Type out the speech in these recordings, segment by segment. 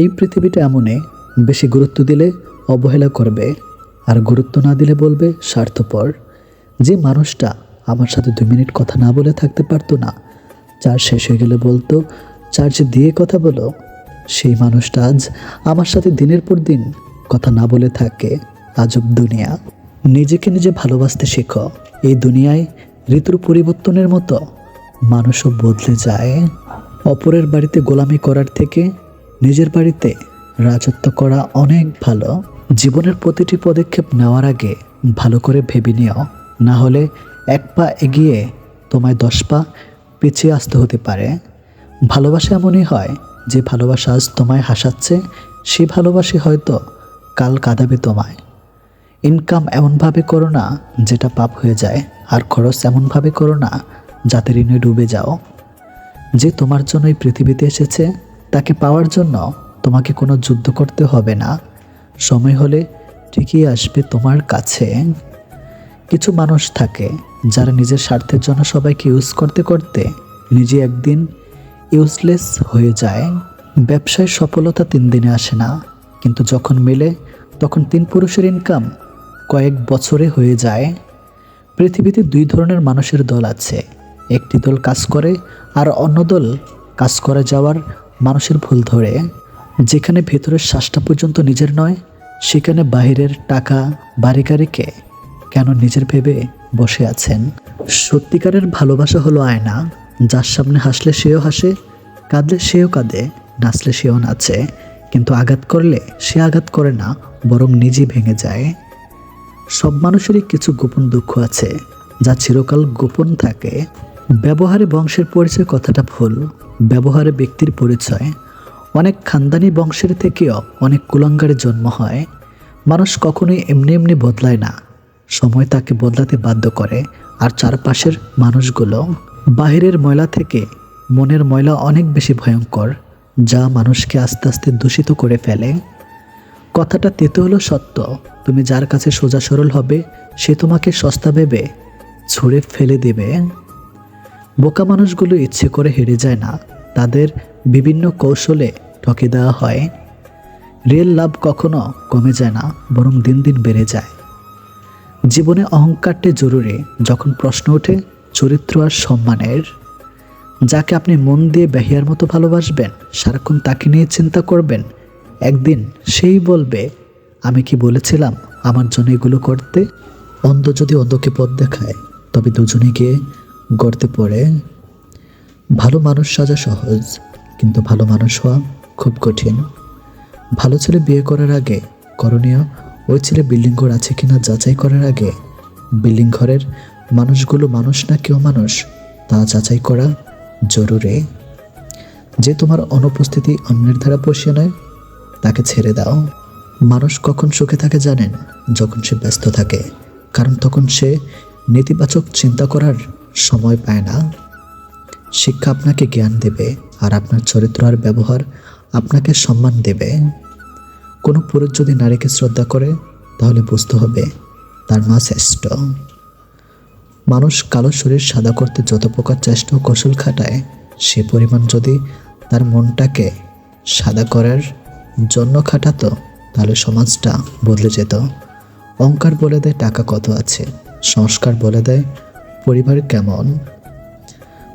এই পৃথিবীটা এমনই, বেশি গুরুত্ব দিলে অবহেলা করবে, আর গুরুত্ব না দিলে বলবে স্বার্থপর। যে মানুষটা আমার সাথে 2 মিনিট কথা না বলে থাকতে পারতো না, চার্জ শেষ হয়ে গেলে বলতো চার্জ দিয়ে কথা বলো, সেই মানুষটা আজ আমার সাথে দিনের পর দিন কথা না বলে থাকে। আজব দুনিয়া। নিজেকে নিজে ভালোবাসতে শেখো। এই দুনিয়ায় ঋতুর পরিবর্তনের মতো মানুষও বদলে যায়। অপরের বাড়িতে গোলামি করার থেকে নিজের বাড়িতে রাজত্ব করা অনেক ভালো। জীবনের প্রতিটি পদক্ষেপ নেওয়ার আগে ভালো করে ভেবে নিও, না হলে 1 পা এগিয়ে তোমায় 10 পা পিছিয়ে আসতে হতে পারে। ভালোবাসা এমনই হয়, যে ভালোবাসা আজ তোমায় হাসাচ্ছে, সেই ভালোবাসি হয়তো কাল কাঁদাবে তোমায়। ইনকাম এমনভাবে করো না যেটা পাপ হয়ে যায়, আর খরচ এমনভাবে করো না যাতে ঋণে ডুবে যাও। যে তোমার জন্য এই পৃথিবীতে এসেছে, তাকে পাওয়ার জন্য তোমাকে কোনো যুদ্ধ করতে হবে না। সময় হলে ঠিকই আসবে তোমার কাছে। কিছু মানুষ থাকে যারা নিজের স্বার্থের জন্য সবাইকে ইউজ করতে করতে নিজে একদিন ইউজলেস হয়ে যায়। ব্যবসায় সফলতা 3 দিনে আসে না, কিন্তু যখন মেলে তখন 3 পুরুষের ইনকাম কয়েক বছরে হয়ে যায়। পৃথিবীতে 2 ধরনের মানুষের দল আছে। একটি দল কাজ করে, আর অন্য দল কাজ করে যাওয়ার মানুষের ভুল ধরে। যেখানে ভেতরের শ্বাসটা পর্যন্ত নিজের নয়, সেখানে বাহিরের টাকা বাড়ি গাড়িকে কেন নিজের ভেবে বসে আছেন। সত্যিকারের ভালোবাসা হলো আয়না, যার সামনে হাসলে সেও হাসে, কাঁদলে সেও কাঁদে, নাচলে সেও নাচে, কিন্তু আঘাত করলে সে আঘাত করে না, বরং নিজে ভেঙে যায়। সব মানুষেরই কিছু গোপন দুঃখ আছে, যা চিরকাল গোপন থাকে। ব্যবহারে বংশের পরিচয় কথাটা ভুল, ব্যবহারে ব্যক্তির পরিচয়। অনেক খানদানি বংশের থেকেও অনেক কুলাঙ্গারের জন্ম হয়। মানুষ কখনোই এমনি এমনি বদলায় না, সময় তাকে বদলাতে বাধ্য করে। আর চারপাশের মানুষগুলো, বাহিরের ময়লা থেকে মনের ময়লা অনেক বেশি ভয়ঙ্কর, যা মানুষকে আস্তে আস্তে দূষিত করে ফেলে। কথাটা তেতো হলো সত্য, তুমি যার কাছে সোজা সরল হবে, সে তোমাকে সস্তা ভেবে ছুঁড়ে ফেলে দেবে। বোকা মানুষগুলো ইচ্ছে করে হেরে যায় না, তাদের বিভিন্ন কৌশলে ঠকে দেওয়া হয়। রিয়েল লাভ কখনো কমে যায় না, বরং দিন দিন বেড়ে যায়। জীবনে অহংকারটা জরুরি যখন প্রশ্ন ওঠে চরিত্র আর সম্মানের। যাকে আপনি মন দিয়ে বেহিয়ার মতো ভালোবাসবেন, সারাক্ষণ তাকে নিয়ে চিন্তা করবেন, একদিন সেই বলবে আমি কি বলেছিলাম আমার জন্য এগুলো করতে। অন্ধ যদি অন্ধকে পথ দেখায়, তবে দুজনে গিয়ে গর্তে পড়ে। ভালো মানুষ সাজা সহজ, কিন্তু ভালো মানুষ হওয়া খুব কঠিন। ভালো ছেলে বিয়ে করার আগে করণীয়, ওই ছেলে বিল্ডিং ঘর আছে কিনা যাচাই করার আগে বিল্ডিং ঘরের মানুষগুলো মানুষ না কেউ মানুষ তা যাচাই করা জরুরি। যে তোমার অনুপস্থিতি অন্যের দ্বারা পোষিয়ে নেয়, তাকে ছেড়ে দাও। মানুষ কখন সুখে থাকে জানেন? যখন সে ব্যস্ত থাকে, কারণ তখন সে নেতিবাচক চিন্তা করার সময় পায় না। শিক্ষা আপনাকে জ্ঞান দেবে, আর আপনার চরিত্র আর ব্যবহার আপনাকে সম্মান দেবে। কোনো পুরুষ যদি নারীকে শ্রদ্ধা করে, তাহলে বুঝতে হবে তার মা শ্রেষ্ঠ। মানুষ কালো শরীর সাদা করতে যত প্রকার চেষ্টা ও কৌশল খাটায়, সে পরিমাণ যদি তার মনটাকে সাদা করার জন্য খাটাতো, তাহলে সমাজটা বদলে যেত। অহংকার বলে দেয় টাকা কত আছে, সংস্কার বলে দেয় পরিবার কেমন,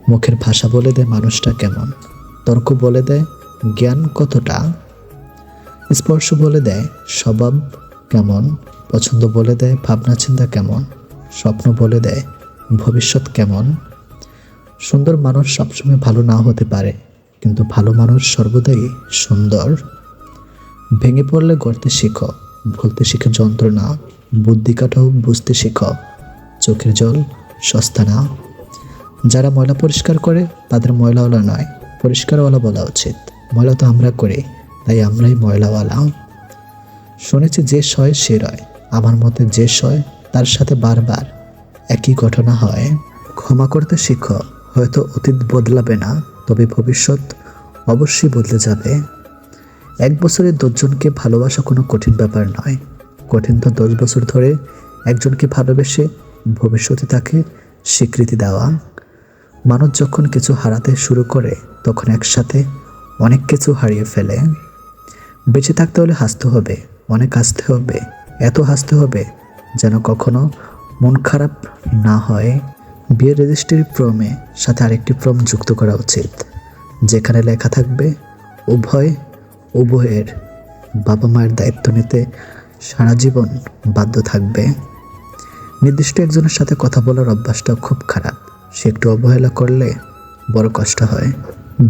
মুখের ভাষা বলে দেয় মানুষটা কেমন, তর্ক বলে দেয় জ্ঞান কতটা, স্পর্শ বলে দেয় স্বভাব কেমন, পছন্দ বলে দেয় ভাবনা চিন্তা কেমন, স্বপ্ন বলে দেয় ভবিষ্যৎ কেমন। সুন্দর মানুষ সবসময় ভালো নাও হতে পারে, কিন্তু ভালো মানুষ সর্বদাই সুন্দর। ভেঙে পড়লে গড়তে শিখো, ভুলতে শিখে যন্ত্রণা, বুদ্ধি কাটাও বুঝতে শিখো, চোখের জল সস্তা না। যারা ময়লা পরিষ্কার করে তাদের ময়লাওয়ালা নয়, পরিষ্কারওয়ালা বলা উচিত। ময়লা তো আমরা করি, তাই আমরাই ময়লাওয়ালা। শুনেছি যে সয় সে রয়, আমার মতে যে সয় তার সাথে বারবার একই ঘটনা হয়। ক্ষমা করতে শিখো, হয়তো অতীত বদলাবে না, তবে ভবিষ্যৎ অবশ্যই বদলে যাবে। 1 বছরে 10 জনকে ভালোবাসা কোনো কঠিন ব্যাপার নয়, কঠিন তো 10 বছর ধরে একজনকে ভালোবেসে ভবিষ্যতে তাকে স্বীকৃতি দেওয়া। মানুষ যখন কিছু হারাতে শুরু করে, তখন একসাথে অনেক কিছু হারিয়ে ফেলে। বেঁচে থাকতে হলে হাসতে হবে, অনেক হাসতে হবে, এত হাসতে হবে যেন কখনো মন খারাপ না হয়। বিয়ের রেজিস্ট্রি ফর্মে সাথে আরেকটি ফর্ম যুক্ত করা উচিত, যেখানে লেখা থাকবে উভয়ের বাবা মায়ের দায়িত্ব নিতে সারা জীবন বাধ্য থাকবে। নির্দিষ্ট একজনের সাথে কথা বলার অভ্যাসটা খুব খারাপ। সে একটু অবহেলা করলে বড় কষ্ট হয়।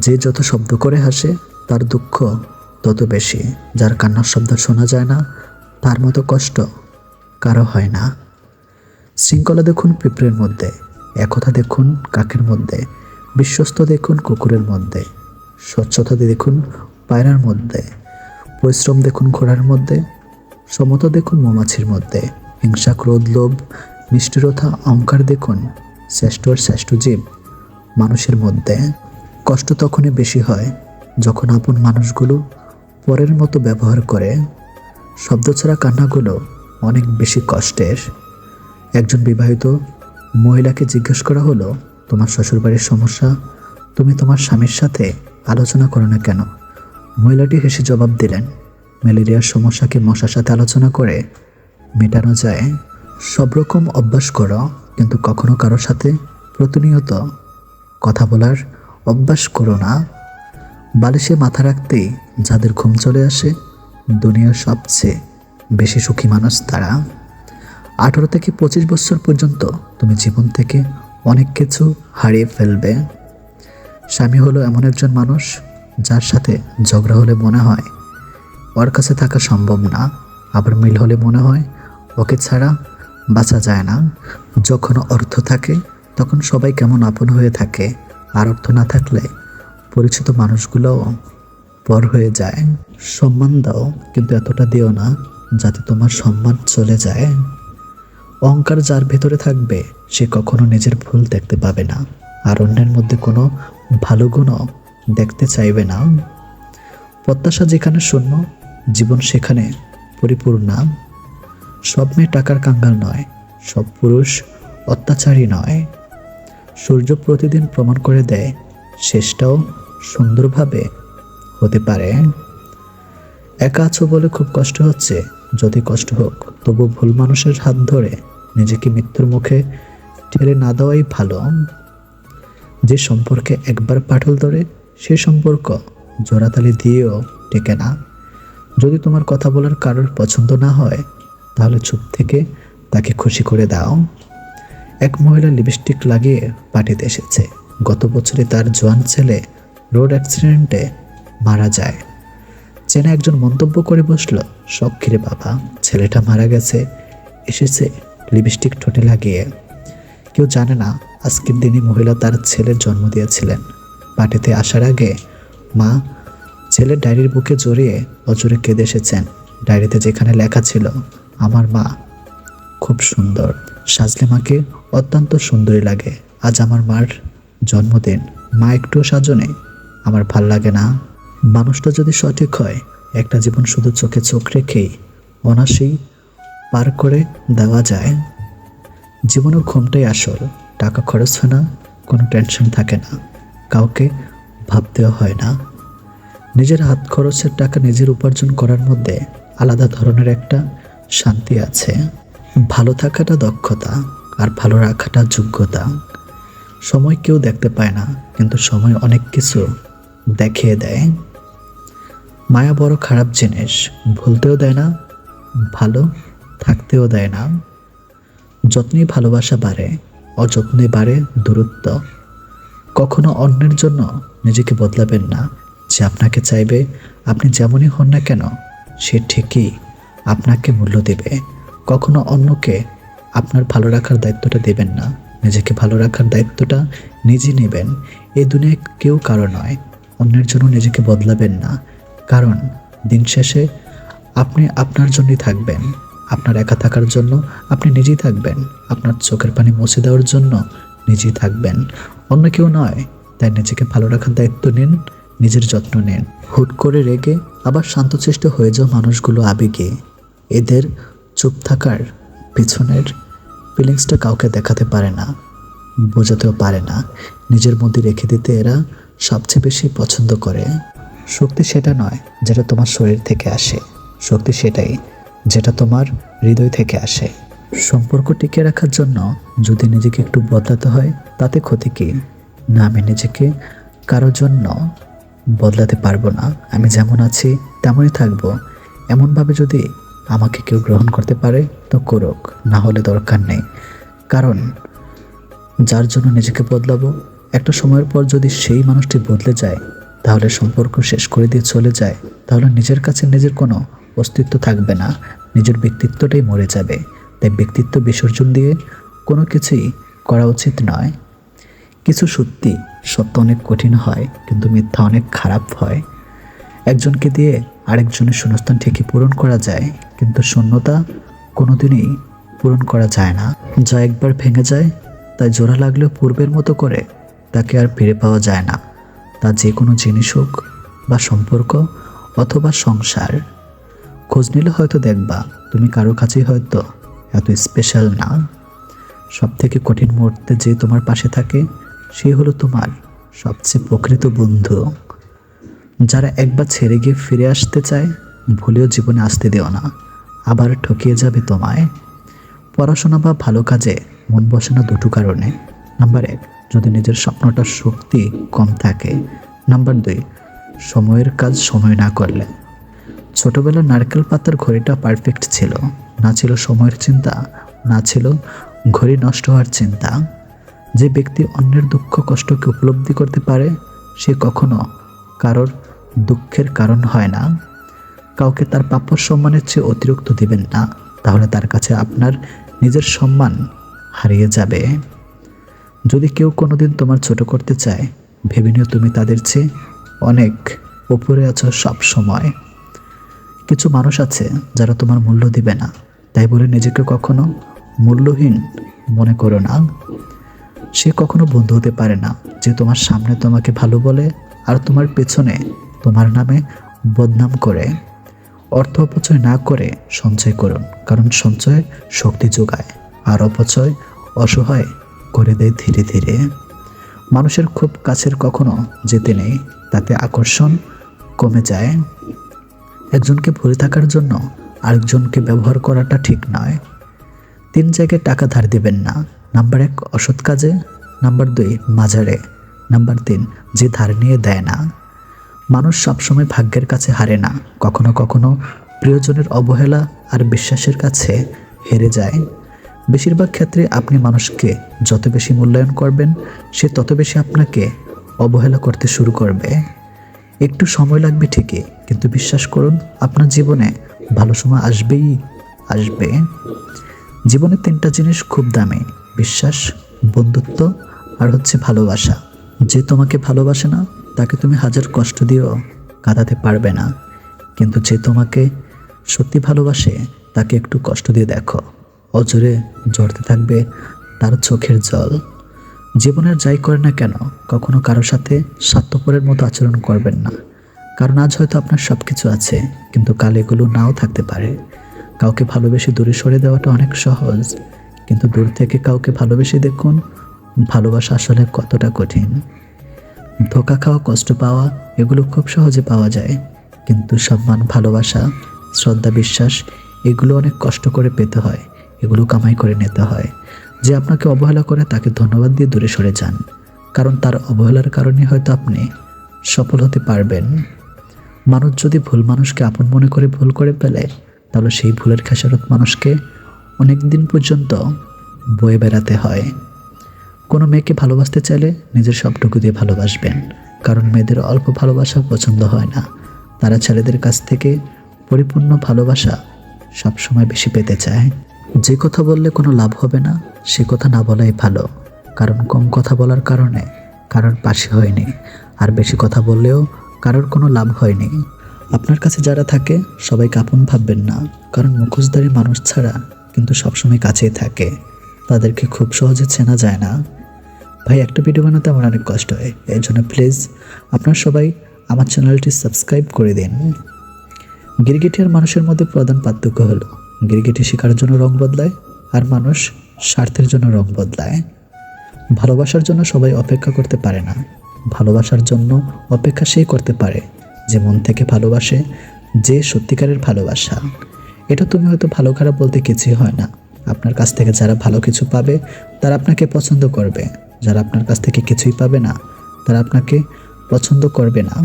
যে যত শব্দ করে হাসে তার দুঃখ তত বেশি। যার কান্নার শব্দ শোনা যায় না তার মতো কষ্ট কারো হয় না। শৃঙ্খলা দেখুন পিঁপড়ের মধ্যে, একতা দেখুন কাকের মধ্যে, বিশ্বস্ত দেখুন কুকুরের মধ্যে, স্বচ্ছতা দেখুন পায়রার মধ্যে, পরিশ্রম দেখুন ঘোড়ার মধ্যে, সমতা দেখুন মৌমাছির মধ্যে, হিংসা ক্রোধ লোভ নিষ্ঠুরতা অহংকার দেখুন শ্রেষ্ঠ জীব মানুষের মধ্যে। কষ্ট তখনই বেশি হয় যখন আপন মানুষগুলো পরের মতো ব্যবহার করে। শব্দ ছাড়া কান্নাগুলো অনেক বেশি কষ্টের। একজন বিবাহিত মহিলাকে জিজ্ঞেস করা হলো, তোমার শ্বশুরবাড়ির সমস্যা তুমি তোমার স্বামীর সাথে আলোচনা করো না কেন? মহিলাটি হেসে জবাব দিলেন, ম্যালেরিয়ার সমস্যাকে মশার সাথে আলোচনা করে মেটানো যায়। সব রকম অভ্যাস করো, কিন্তু কখনো কারোর সাথে প্রতিনিয়ত কথা বলার অভ্যাস করো না। বালিশে মাথা রাখতেই যাদের ঘুম চলে আসে দুনিয়ার সবচেয়ে বেশি সুখী মানুষ তারা। 18 থেকে 25 বছর পর্যন্ত তুমি জীবন থেকে অনেক কিছু হারিয়ে ফেলবে। স্বামী হলো এমন একজন মানুষ যার সাথে ঝগড়া হলে মনে হয় ওর কাছে থাকা সম্ভব না, আবার মিল হলে মনে হয় ওকে ছাড়া বাঁচা যায় না। যখন অর্থ থাকে তখন সবাই কেমন আপন হয়ে থাকে, আর অর্থ না থাকলে পরিচিত মানুষগুলোও পর হয়ে যায়। সম্মান দাও, কিন্তু এতটা দিও না যাতে তোমার সম্মান চলে যায়। অহংকার যার ভেতরে থাকবে সে কখনো নিজের ভুল দেখতে পাবে না, আর অন্যের মধ্যে কোনো ভালো গুণও দেখতে চাইবে না। প্রত্যাশা যেখানে শূন্য, জীবন সেখানে পরিপূর্ণ। সব মেয়ে টাকার কাঙ্গাল নয়, সব পুরুষ অত্যাচারী নয়। সূর্য প্রতিদিন প্রমাণ করে দেয় শেষটাও সুন্দরভাবে হতে পারে। একা আছো বলে খুব কষ্ট হচ্ছে, যদি কষ্ট হোক তবু ভুল মানুষের হাত ধরে নিজেকে মৃত্যুর মুখে ঠেলে না দেওয়াই ভালো। যে সম্পর্কে একবার পাটল ধরে সে সম্পর্ক জোড়াতালি দিয়েও টেকে না। যদি তোমার কথা বলার কারোর পছন্দ না হয় তাহলে চুপ থেকে তাকে খুশি করে দাও। এক মহিলা লিপস্টিক লাগিয়ে পার্টিতে এসেছে। গত বছরে তার জোয়ান ছেলে রোড অ্যাক্সিডেন্টে মারা যায়। চেনা একজন মন্তব্য করে বসলো, শখ রে বাবা, ছেলেটা মারা গেছে, এসেছে লিপস্টিক ঠোঁটে লাগিয়ে। কেউ জানে না আজকের দিনই মহিলা তার ছেলের জন্ম দিয়েছিলেন। পার্টিতে আসার আগে মা ছেলের ডায়েরির বুকে জড়িয়ে অজরে কেঁদে এসেছেন। ডায়েরিতে যেখানে লেখা ছিল, আমার মা খুব সুন্দর, সাজলে মাকে অত্যন্ত সুন্দরী লাগে। আজ আমার মার জন্মদিন, মা একটুও সাজনে, আমার ভাল লাগে না। মানুষটা যদি সঠিক হয় একটা জীবন শুধু চোখে চোখ রেখেই অনায়াসেই পার করে দেওয়া যায়। জীবনের ঘুমটাই আসল, টাকা খরচ হয় না, কোনো টেনশন থাকে না, কাউকে ভাবতেও হয় না। নিজের হাত খরচের টাকা নিজের উপার্জন করার মধ্যে আলাদা ধরনের একটা শান্তি আছে। ভালো থাকাটা দক্ষতা, আর ভালো রাখাটা যোগ্যতা। সময় কেউ দেখতে পায় না, কিন্তু সময় অনেক কিছু দেখিয়ে দেয়। মায়া বড় খারাপ জিনিস, ভুলতেও দেয় না, ভালো থাকতেও দেয় না। যত্নেই ভালোবাসা বাড়ে, অযত্নে বাড়ে দূরত্ব। কখনো অন্যের জন্য নিজেকে বদলাবেন না। যে আপনাকে চাইবে আপনি যেমনই হন না কেন, সে ঠিকই আপনাকে মূল্য দেবে। কখনো অন্যকে আপনার ভালো রাখার দায়িত্বটা দেবেন না, নিজেকে ভালো রাখার দায়িত্বটা নিজে নেবেন। এই দুনিয়ায় কেউ কারো নয়। অন্যের জন্য নিজেকে বদলাবেন না, কারণ দিন শেষে আপনি আপনার জন্যই থাকবেন। আপনার একা থাকার জন্য আপনি নিজেই থাকবেন, আপনার চোখের পানি মুছে দেওয়ার জন্য নিজেই থাকবেন, অন্য কেউ নয়। তাই নিজেকে ভালো রাখার দায়িত্ব নিন, নিজের যত্ন নিন। হুট করে রেগে আবার শান্তচেষ্ট হয়ে যাওয়া মানুষগুলো আবেগে, এদের চুপ থাকার পিছনের ফিলিংসটা কাউকে দেখাতে পারে না, বোঝাতেও পারে না। নিজের মধ্যে রেখে দিতে এরা সবচেয়ে বেশি পছন্দ করে। শক্তি সেটা নয় যেটা তোমার শরীর থেকে আসে, শক্তি সেটাই যেটা তোমার হৃদয় থেকে আসে। সম্পর্ক টিকিয়ে রাখার জন্য যদি নিজেকে একটু বদলাতে হয় তাতে ক্ষতি কী? না, আমি নিজেকে কারোর জন্য বদলাতে পারবো না। আমি যেমন আছি তেমনই থাকবো। এমনভাবে যদি আমাকে কেউ গ্রহণ করতে পারে তো করুক, না হলে দরকার নেই। কারণ যার জন্য নিজেকে বদলাবো, একটা সময়ের পর যদি সেই মানুষটি বদলে যায়, তাহলে সম্পর্ক শেষ করে দিয়ে চলে যায়, তাহলে নিজের কাছে নিজের কোনো অস্তিত্ব থাকবে না, নিজের ব্যক্তিত্বটাই মরে যাবে। তাই ব্যক্তিত্ব বিসর্জন দিয়ে কোনো কিছুই করা উচিত নয়। কিছু সত্য অনেক কঠিন হয়, কিন্তু মিথ্যা অনেক খারাপ হয়। একজনকে দিয়ে আরেকজনের শূন্যস্থান ঠিকই পূরণ করা যায়, কিন্তু শূন্যতা কোনোদিনই পূরণ করা যায় না। যা একবার ভেঙে যায় তাই জোড়া লাগলেও পূর্বের মতো করে তাকে আর ফিরে পাওয়া যায় না। তা যে কোনো জিনিস হোক বা সম্পর্ক অথবা সংসার। খোঁজ নিলে হয়তো দেখবা তুমি কারো কাছেই হয়তো এত স্পেশাল না। সব থেকে কঠিন মুহূর্তে যে তোমার পাশে থাকে সে হলো তোমার সবচেয়ে প্রকৃত বন্ধু। যারা একবার ছেড়ে গিয়ে ফিরে আসতে চায়, ভুলেও জীবনে আসতে দিও না, আবার ঠকিয়ে যাবে তোমায়। পড়াশোনা বা ভালো কাজে মন বসে না দুটো কারণে। নাম্বার 1, যদি নিজের স্বপ্নটার শক্তি কম থাকে। নাম্বার 2, সময়ের কাজ সময় না করলে। ছোটবেলার নারকেল পাতার ঘড়িটা পারফেক্ট ছিল, না ছিল সময়ের চিন্তা, না ছিল ঘড়ি নষ্ট হওয়ার চিন্তা। যে ব্যক্তি অন্যের দুঃখ কষ্টকে উপলব্ধি করতে পারে সে কখনো কারোর দুঃখের কারণ হয় না। কাউকে তার প্রাপ্য সম্মানের চেয়ে অতিরিক্ত দিবেন না, তাহলে তার কাছে আপনার নিজের সম্মান হারিয়ে যাবে। যদি কেউ কোনোদিন তোমার ছোট করতে চায়, ভেবে নিও তুমি তাদের চেয়ে অনেক উপরে আছো সব সময়। কিছু মানুষ আছে যারা তোমার মূল্য দিবে না, তাই বলে নিজেকে কখনো মূল্যহীন মনে করো না। সে কখনো বন্ধু হতে পারে না যে তোমার সামনে তোমাকে ভালো বলে আর তোমার পেছনে তোমার নামে বদনাম করে। অর্থ অপচয় না করে সঞ্চয় করুন, কারণ সঞ্চয় শক্তি যোগায় আর অপচয় অসহায় করে দেয় ধীরে ধীরে। মানুষের খুব কাছের কখনো যেতে নেই, তাতে আকর্ষণ কমে যায়। একজনকে ভরে থাকার জন্য আরেকজনকে ব্যবহার করাটা ঠিক নয়। 3 জায়গায় টাকা ধার দিবেন না। নাম্বার 1, অসৎ কাজে। নাম্বার 2, মাজারে। নাম্বার 3, যে ধার নিয়ে দেয় না। মানুষ সবসময় ভাগ্যের কাছে হারে না, কখনো কখনো প্রিয়জনের অবহেলা আর বিশ্বাসের কাছে হেরে যায়। বেশিরভাগ ক্ষেত্রে আপনি মানুষকে যত বেশি মূল্যায়ন করবেন, সে তত বেশি আপনাকে অবহেলা করতে শুরু করবে। একটু সময় লাগবে ঠিকই, কিন্তু বিশ্বাস করুন আপনার জীবনে ভালো সময় আসবেই আসবে। জীবনে 3টা জিনিস খুব দামি: বিশ্বাস, বন্ধুত্ব আর হচ্ছে ভালোবাসা। যে তোমাকে ভালোবাসে না তাকে তুমি হাজার কষ্ট দিয়েও কাঁদাতে পারবে না, কিন্তু যে তোমাকে সত্যি ভালোবাসে তাকে একটু কষ্ট দিয়ে দেখো, অজরে ঝরতে থাকবে তার চোখের জল। জীবনের যাই করে না কেন, কখনো কারোর সাথে স্বার্থপরের মতো আচরণ করবেন না, কারণ আজ হয়তো আপনার সব কিছু আছে, কিন্তু কাল এগুলো নাও থাকতে পারে। কাউকে ভালোবেসে দূরে সরে দেওয়াটা অনেক সহজ, কিন্তু দূর থেকে কাউকে ভালোবেসে দেখুন ভালোবাসা আসলে কতটা কঠিন। ধোঁকা খাওয়া, কষ্ট পাওয়া এগুলো খুব সহজে পাওয়া যায়, কিন্তু সম্মান, ভালোবাসা, শ্রদ্ধা, বিশ্বাস এগুলো অনেক কষ্ট করে পেতে হয়, এগুলো কামাই করে নিতে হয়। যে আপনাকে অবহেলা করে তাকে ধন্যবাদ দিয়ে দূরে সরে যান, কারণ তার অবহেলার কারণে হয়তো আপনি সফল হতে পারবেন। মানুষ যদি ভুল মানুষকে আপন মনে করে ভুল করে ফেলে, তাহলে সেই ভুলের খেসারত মানুষকে অনেক দিন পর্যন্ত বয়ে বেড়াতে হয়। কোনো মেয়েকে ভালোবাসতে চাইলে নিজের সবটুকু দিয়ে ভালোবাসবেন, কারণ মেয়েদের অল্প ভালোবাসা পছন্দ হয় না। তারা ছেলেদের কাছ থেকে পরিপূর্ণ ভালোবাসা সবসময় বেশি পেতে চায়। যে কথা বললে কোনো লাভ হবে না সে কথা না বলাই ভালো, কারণ কম কথা বলার কারণে কারোর পাশে হয়নি, আর বেশি কথা বললেও কারোর কোনো লাভ হয়নি। আপনার কাছে যারা থাকে সবাইকে আপন ভাববেন না, কারণ মুখোশধারী মানুষ ছাড়া কিন্তু সবসময় কাছেই থাকে, তাদেরকে খুব সহজে চেনা যায় না। ভাই, একটা ভিডিও বানাতে আমার অনেক কষ্ট হয়, এর জন্য প্লিজ আপনারা সবাই আমার চ্যানেলটি সাবস্ক্রাইব করে দিন। গিরগিটি আর মানুষের মধ্যে প্রধান পার্থক্য হলো গিরগিটি শিকারের জন্য রং বদলায় আর মানুষ স্বার্থের জন্য রং বদলায়। ভালোবাসার জন্য সবাই অপেক্ষা করতে পারে না, ভালোবাসার জন্য অপেক্ষা সেই করতে পারে যে মন থেকে ভালোবাসে, যে সত্যিকারের ভালোবাসা। এটা তুমি হয়তো ভালো খারাপ বলতে কিছুই হয় না। আপনার কাছ থেকে যারা ভালো কিছু পাবে তারা আপনাকে পছন্দ করবে, যারা আপনার কাছ থেকে কিছুই পাবে না তারা আপনাকে পছন্দ করবে না।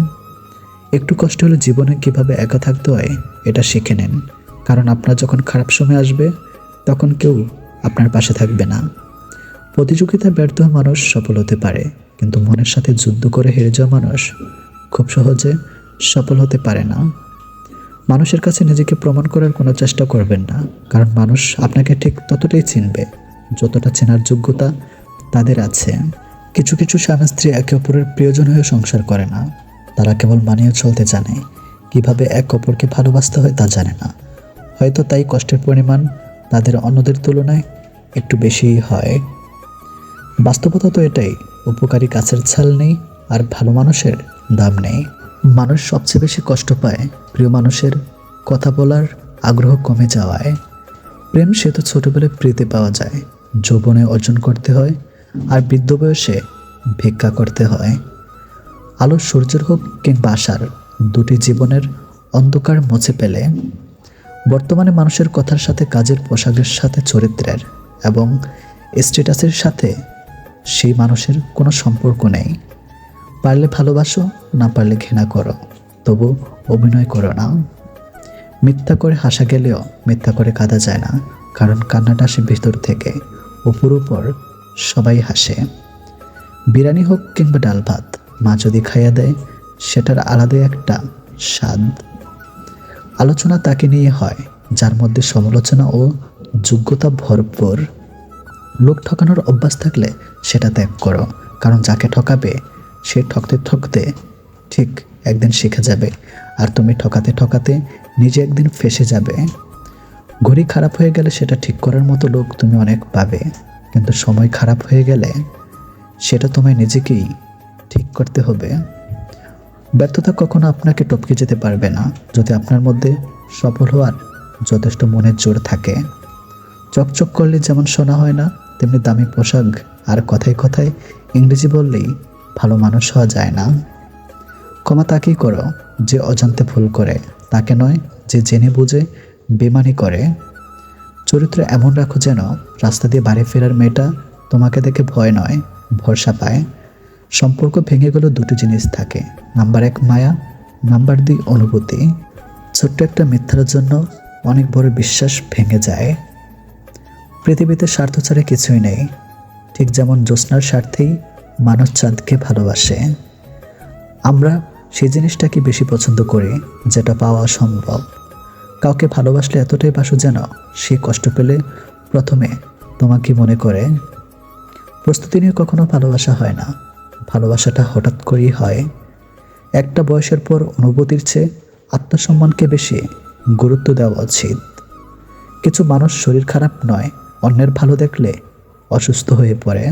একটু কষ্ট হলে জীবনে কিভাবে একা থাকতে হয় এটা শিখে নেন, কারণ আপনার যখন খারাপ সময় আসবে তখন কেউ আপনার পাশে থাকবে না। প্রতিযোগিতায় ব্যর্থ হওয়া মানুষ সফল হতে পারে, কিন্তু মনের সাথে যুদ্ধ করে হেরে যাওয়া মানুষ খুব সহজে সফল হতে পারে না। মানুষের কাছে নিজেকে প্রমাণ করার কোনো চেষ্টা করবেন না, কারণ মানুষ আপনাকে ঠিক ততটাই চিনবে যতটা চেনার যোগ্যতা তাদের আছে। কিছু কিছু স্বামী স্ত্রী একে অপরের প্রিয়জন হয়ে সংসার করে না, তারা কেবল মানিয়ে চলতে জানে, কিভাবে এক অপরকে ভালোবাসতে হয় তা জানে না। হয়তো তাই কষ্টের পরিমাণ তাদের অন্যদের তুলনায় একটু বেশিই হয়। বাস্তবতা তো এটাই, উপকারী গাছের ছাল নেই আর ভালো মানুষের দাম নেই। মানুষ সবচেয়ে বেশি কষ্ট পায় প্রিয় মানুষের কথা বলার আগ্রহ কমে যাওয়ায়। প্রেম সে তো ছোটবেলায় প্রীতি পাওয়া যায়, যৌবনে অর্জন করতে হয়, আর বৃদ্ধ বয়সে ভিক্ষা করতে হয়। আলো সূর্যের হোক কিংবা আশার, দুটি জীবনের অন্ধকার মুছে পেলে। বর্তমানে মানুষের কথার সাথে কাজের, পোশাকের সাথে চরিত্রের এবং স্ট্যাটাসের সাথে সেই মানুষের কোনো সম্পর্ক নেই। পারলে ভালোবাসো, না পারলে ঘৃণা করো, তবু অভিনয় করো না। মিথ্যা করে হাসা গেলেও মিথ্যা করে কাঁদা যায় না, কারণ কান্নাটা আসে ভিতর থেকে, উপর উপর সবাই হাসে। বিরিয়ানি হোক কিংবা ডাল ভাত, মা যদি খাইয়া দেয় সেটার আলাদাই একটা স্বাদ। আলোচনা তাকে নিয়ে হয় যার মধ্যে সমালোচনা ও যোগ্যতা ভরপুর। লোক ঠকানোর অভ্যাস থাকলে সেটা ত্যাগ করো, কারণ যাকে ঠকাবে সে ঠকতে ঠকতে ঠিক একদিন শিখে যাবে, আর তুমি ঠকাতে ঠকাতে নিজে একদিন ফেঁসে যাবে। ঘড়ি খারাপ হয়ে গেলে সেটা ঠিক করার মতো লোক তুমি অনেক পাবে, কিন্তু সময় খারাপ হয়ে গেলে সেটা তোমায় নিজেকেই ঠিক করতে হবে। ব্যর্থতা কখনো আপনাকে টপকে যেতে পারবে না, যদি আপনার মধ্যে সফল হওয়ার যথেষ্ট মনের জোর থাকে। চকচক করলে যেমন শোনা হয় না, তেমনি দামি পোশাক আর কথায় কথায় ইংরেজি বললেই ভালো মানুষ হওয়া যায় না। ক্ষমা তাকেই করো যে অজান্তে ভুল করে, তাকে নয় যে জেনে বুঝে বেমানি করে। চরিত্র এমন রাখো যেন রাস্তা দিয়ে বাড়ি ফেরার মেয়েটা তোমাকে দেখে ভয় নয় ভরসা পায়। সম্পর্ক ভেঙে গেলেও দুটো জিনিস থাকে, নাম্বার 1 মায়া, নাম্বার 2 অনুভূতি। ছোট্ট একটা মিথ্যার জন্য অনেক বড় বিশ্বাস ভেঙে যায়। পৃথিবীতে স্বার্থ ছাড়া কিছুই নেই, ঠিক যেমন জ্যোৎস্নার স্বার্থেই মানুষ চাঁদকে ভালোবাসে। আমরা সেই জিনিসটাকে বেশি পছন্দ করি যেটা পাওয়া সম্ভব। কাউকে ভালোবাসলে এতটাই বাসো যেন সে কষ্ট পেলে প্রথমে তোমাকে মনে করে। প্রস্তুতি নিয়ে কখনো ভালোবাসা হয় না, ভালোবাসাটা হঠাৎ করেই হয়। একটা বয়সের পর অনুভূতির চেয়ে আত্মসম্মানকে বেশি গুরুত্ব দেওয়া উচিত। কিছু মানুষ শরীর খারাপ নয়, অন্যের ভালো দেখলে অসুস্থ হয়ে পড়ে।